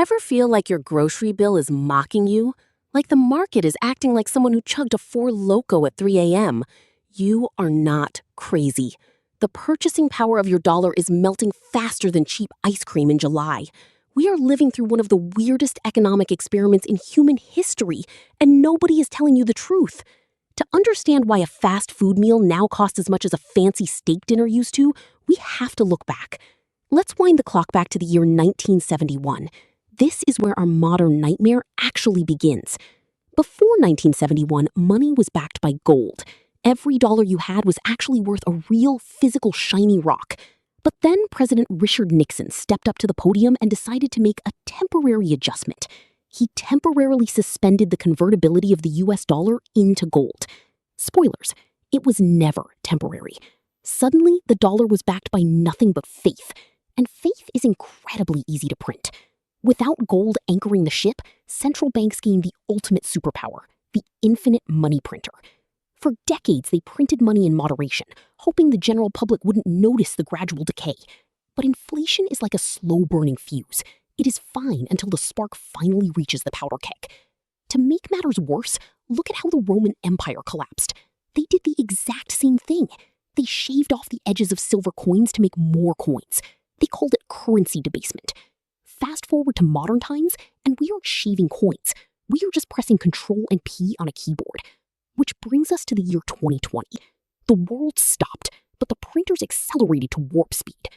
Ever feel like your grocery bill is mocking you? Like the market is acting like someone who chugged a Four Loko at 3 a.m.? You are not crazy. The purchasing power of your dollar is melting faster than cheap ice cream in July. We are living through one of the weirdest economic experiments in human history, and nobody is telling you the truth. To understand why a fast food meal now costs as much as a fancy steak dinner used to, we have to look back. Let's wind the clock back to the year 1971. This is where our modern nightmare actually begins. Before 1971, money was backed by gold. Every dollar you had was actually worth a real physical shiny rock. But then President Richard Nixon stepped up to the podium and decided to make a temporary adjustment. He temporarily suspended the convertibility of the US dollar into gold. Spoilers, it was never temporary. Suddenly, the dollar was backed by nothing but faith. And faith is incredibly easy to print. Without gold anchoring the ship, central banks gained the ultimate superpower, the infinite money printer. For decades, they printed money in moderation, hoping the general public wouldn't notice the gradual decay. But inflation is like a slow-burning fuse. It is fine until the spark finally reaches the powder keg. To make matters worse, look at how the Roman Empire collapsed. They did the exact same thing. They shaved off the edges of silver coins to make more coins. They called it currency debasement. Fast forward to modern times, and we aren't shaving coins. We are just pressing Control and P on a keyboard. Which brings us to the year 2020. The world stopped, but the printers accelerated to warp speed.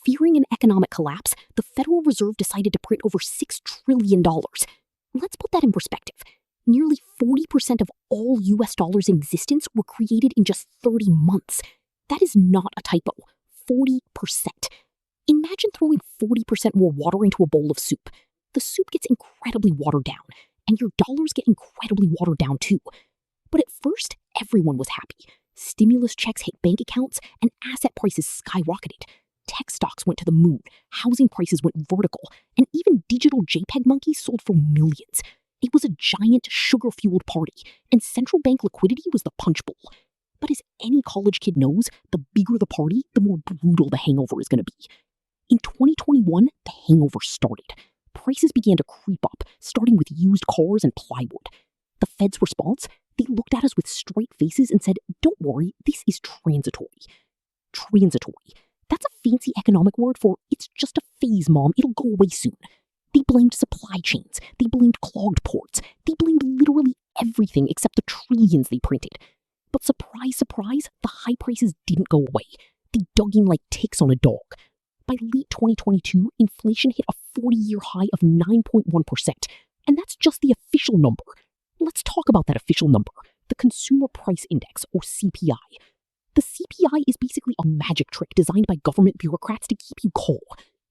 Fearing an economic collapse, the Federal Reserve decided to print over $6 trillion. Let's put that in perspective. Nearly 40% of all US dollars in existence were created in just 30 months. That is not a typo. 40%. Imagine throwing 40% more water into a bowl of soup. The soup gets incredibly watered down, and your dollars get incredibly watered down too. But at first, everyone was happy. Stimulus checks hit bank accounts, and asset prices skyrocketed. Tech stocks went to the moon, housing prices went vertical, and even digital JPEG monkeys sold for millions. It was a giant sugar-fueled party, and central bank liquidity was the punch bowl. But as any college kid knows, the bigger the party, the more brutal the hangover is going to be. In 2021, the hangover started. Prices began to creep up, starting with used cars and plywood. The Fed's response? They looked at us with straight faces and said, "Don't worry, this is transitory." Transitory. That's a fancy economic word for, it's just a phase, Mom, it'll go away soon. They blamed supply chains. They blamed clogged ports. They blamed literally everything except the trillions they printed. But surprise, surprise, the high prices didn't go away. They dug in like ticks on a dog. By late 2022, inflation hit a 40-year high of 9.1%, and that's just the official number. Let's talk about that official number, the Consumer Price Index, or CPI. The CPI is basically a magic trick designed by government bureaucrats to keep you calm.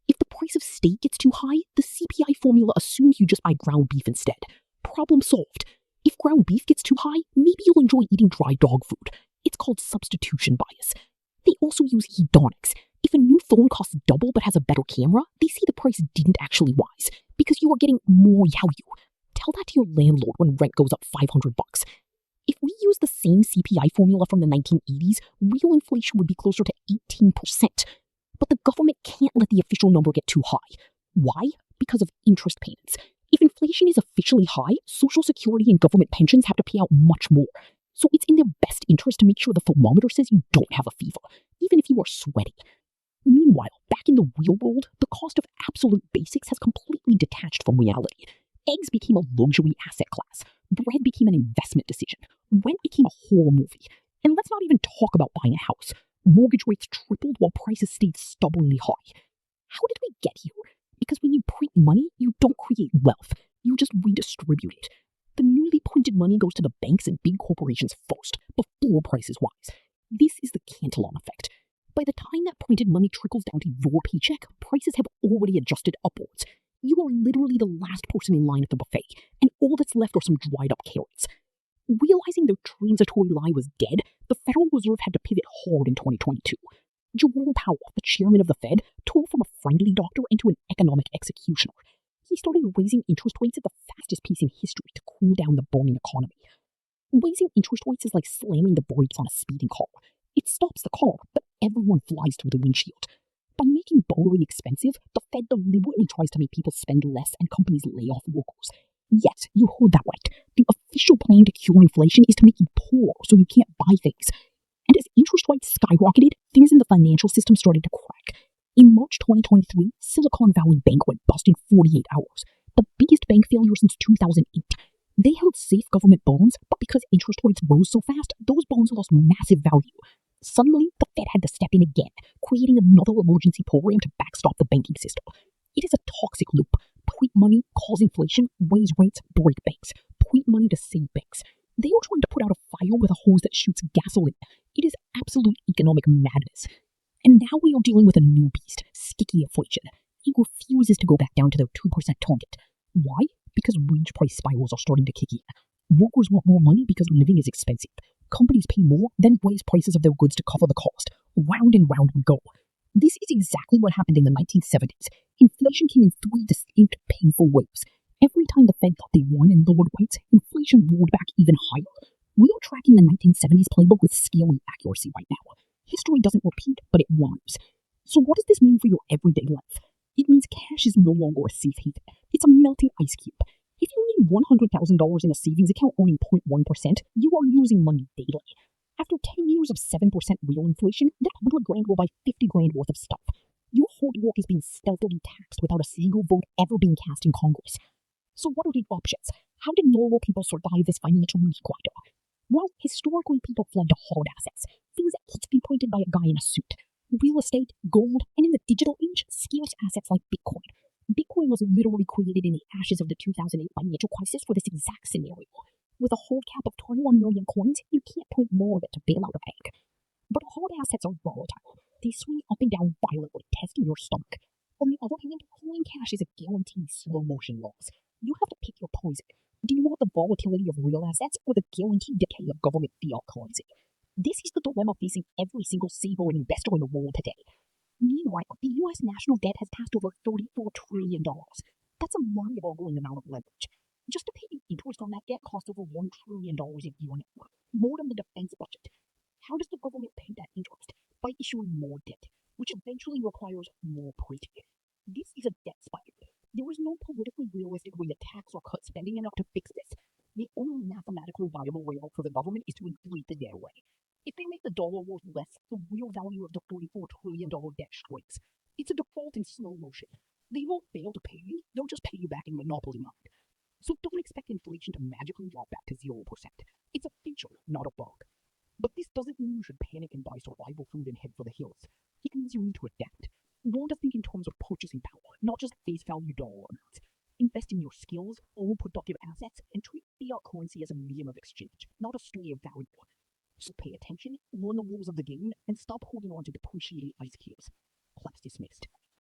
If the price of steak gets too high, the CPI formula assumes you just buy ground beef instead. Problem solved. If ground beef gets too high, maybe you'll enjoy eating dry dog food. It's called substitution bias. They also use hedonics. If a new phone costs double but has a better camera, they say the price didn't actually rise because you are getting more value. Tell that to your landlord when rent goes up $500. If we use the same CPI formula from the 1980s, real inflation would be closer to 18%. But the government can't let the official number get too high. Why? Because of interest payments. If inflation is officially high, Social Security and government pensions have to pay out much more. So it's in their best interest to make sure the thermometer says you don't have a fever, even if you are sweaty. Meanwhile, back in the real world, the cost of absolute basics has completely detached from reality. Eggs became a luxury asset class. Bread became an investment decision. Rent became a horror movie. And let's not even talk about buying a house. Mortgage rates tripled while prices stayed stubbornly high. How did we get here? Because when you print money, you don't create wealth. You just redistribute it. The newly printed money goes to the banks and big corporations first, before prices rise. This is the Cantillon effect. By the time that printed money trickles down to your paycheck, prices have already adjusted upwards. You are literally the last person in line at the buffet, and all that's left are some dried up carrots. Realizing their transitory lie was dead, the Federal Reserve had to pivot hard in 2022. Jerome Powell, the chairman of the Fed, turned from a friendly doctor into an economic executioner. He started raising interest rates at the fastest pace in history to cool down the burning economy. Raising interest rates is like slamming the brakes on a speeding car. It stops the car, but everyone flies through the windshield. By making making borrowing expensive, the Fed deliberately tries to make people spend less and companies lay off workers. Yes, you heard that right. The official plan to cure inflation is to make you poor so you can't buy things. And as interest rates skyrocketed, things in the financial system started to crack. In March 2023, Silicon Valley Bank went bust in 48 hours, the biggest bank failure since 2008. They held safe government bonds, but because interest rates rose so fast, those bonds lost massive value. Suddenly, the Fed had to step in again, creating another emergency program to backstop the banking system. It is a toxic loop. Print money, cause inflation, raise rates, break banks. Print money to save banks. They are trying to put out a fire with a hose that shoots gasoline. It is absolute economic madness. And now we are dealing with a new beast, sticky inflation. It refuses to go back down to their 2% target. Why? Because wage price spirals are starting to kick in. Workers want more money because living is expensive. Companies pay more, then raise prices of their goods to cover the cost. Round and round we go. This is exactly what happened in the 1970s. Inflation came in three distinct, painful waves. Every time the Fed thought they won and lowered rates, inflation roared back even higher. We are tracking the 1970s playbook with scary accuracy right now. History doesn't repeat, but it rhymes. So what does this mean for your everyday life? It means cash is no longer a safe haven. It's a melting ice cube. If you need $100,000 in a savings account earning 0.1%, you are losing money daily. After 10 years of 7% real inflation, that $100,000 will buy $50,000 worth of stuff. Your hard work is being stealthily taxed without a single vote ever being cast in Congress. So what are the options? How did normal people survive this financial meat grinder? Well, historically people fled to hard assets, things that can't be pointed by a guy in a suit. Real estate, gold, and in the digital age, scarce assets like Bitcoin. Bitcoin was literally created in the ashes of the 2008 financial crisis for this exact scenario. With a hard cap of 21 million coins, you can't print more of it to bail out a bank. But hard assets are volatile. They swing up and down violently, testing your stomach. On the other hand, coin cash is a guaranteed slow motion loss. You have to pick your poison. Do you want the volatility of real assets or the guaranteed decay of government fiat currency? This is the dilemma facing every single saver and investor in the world today. Meanwhile, the U.S. national debt has passed over $34 trillion. That's a mind-boggling amount of leverage. Just to pay the interest on that debt costs over $1 trillion a year now, more than the defense budget. How does the government pay that interest? By issuing more debt, which eventually requires more printing. This is a debt spiral. There is no politically realistic way to tax or cut spending enough to fix this. The only mathematically viable way out for the government is to inflate the debt away. If they make the dollar worth less, the real value of the $34 trillion debt shrinks. It's a default in slow motion. They won't fail to pay you, they'll just pay you back in monopoly mode. So don't expect inflation to magically drop back to 0%. It's a feature, not a bug. But this doesn't mean you should panic and buy survival food and head for the hills. It means you need to adapt. Learn to think in terms of purchasing power, not just face value dollar amounts. Invest in your skills, own productive assets, and treat fiat currency as a medium of exchange, not a store of value. So pay attention, learn the rules of the game, and stop holding on to depreciating ice cubes. Class dismissed.